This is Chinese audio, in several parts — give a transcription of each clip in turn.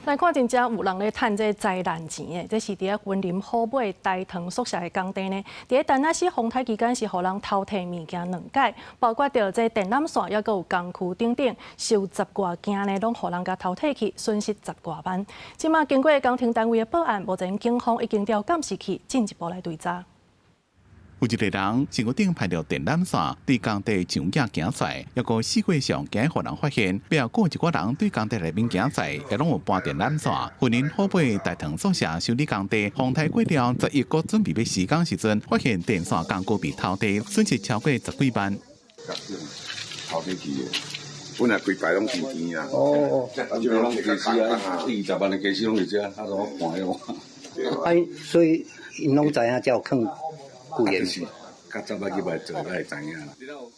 来看真正有人咧趁这灾难钱的，这是伫咧云林虎尾大塘宿舍的工地呢。伫咧陈仔风台期间是互人偷摕物件2解，包括着这电缆线，也有工区等等，收10外件呢，拢互人甲偷摕去，损失10外万。即马经过工程单位的报案，目前警方已经调监视器进一步来追查。 有一个人身躯顶拍着电缆线，对工地上架行出来，抑个四界上惊互人发现，背后有一个人对工地内面行出来，也拢有搬电缆线。云林虎尾大塘宿舍修理工地，风台过了11个准备要施工时阵，发现电线工具被偷摕，损失超过10几万。偷摕去的，本来规排拢是钱啊。哦，啊，就拢家私啊，20万的家私拢伫遮，啊，怎搬的我？哎，所以因拢知影才有坑贵的。是，较早捌去买做，才会知影啦。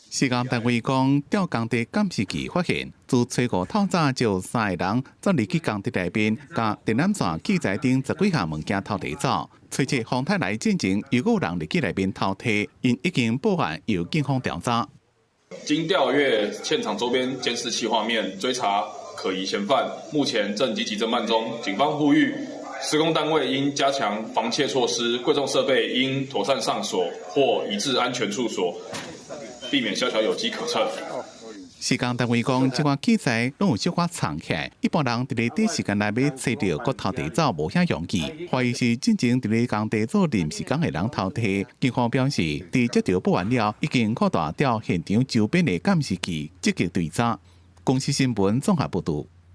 施工单位讲，调工地监视器发现，自初5透早就3个人走入去工地内面，甲电缆线、器材等10几项物件偷摕走。初7风台来进前，又有人入去内面偷摕，因已经报案，由警方调查。 经调阅现场周边监视器画面，追查可疑嫌犯，目前正积极侦办中。警方呼吁施工单位应加强防窃措施，贵重设备应妥善上锁或移至安全处所，避免宵小有机可乘。施工单位讲，这款器材拢有小可藏起来，一般人伫咧短时间内要找到搁偷摕走，无遐容易。怀疑是进前伫咧工地做临时工的人偷摕。警方表示，伫接到报案了，已经扩大调现场周边的监视器，积极追查。公司新闻综合报道。